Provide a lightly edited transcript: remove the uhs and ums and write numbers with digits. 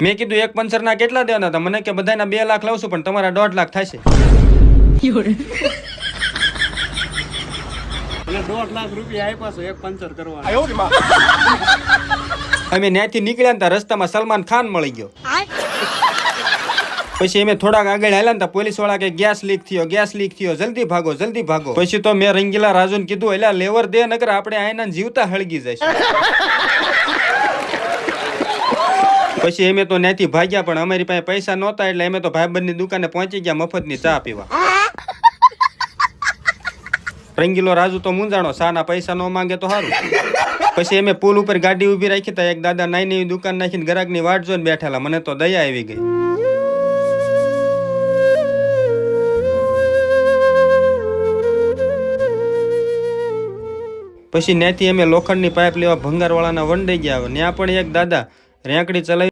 મેં કીધું એક પંચરના કેટલા દેવાના હતા? મને કે બધાના 2 લાખ લાવશું પણ તમારા 1.5 લાખ થશે. અને 1.5 લાખ રૂપિયા આપ્યા છે એક પંચર કરવા. અમે ત્યાંથી નીકળ્યા ને રસ્તામાં સલમાન ખાન મળી ગયો. પછી અમે થોડાક આગળ હાલ્યા ને પોલીસ વાળા કે ગેસ લીક થયો, જલ્દી ભાગો. પછી તો મેં રંગીલા રાજુને કીધું એટલે લેવર દે નકર આપણે આયના જીવતા હળગી જશે. પછી અમે તો ત્યાંથી ભાગ્યા પણ અમારી પાસે પૈસા નહોતા એટલે અમે તો ભાઈબંધની દુકાને પહોંચી ગયા મફતની ચા પીવા. રંગીલો રાજુ તો મૂંઝાણો, સાના પૈસા ન માંગે તો સારું. પછી અમે પુલ ઉપર ગાડી ઉભી રાખી તા, એક દાદા નાની દુકાન નાખીને ગ્રાહકની વાટ જોઈને બેઠેલા. મને તો દયા આવી ગઈ. પછી ત્યાંથી અમે લોખંડની પાઇપ લેવા ભંગારવાળાના વંડાઈ ગયા. ત્યાં પણ એક દાદા રેંકડી ચલાવી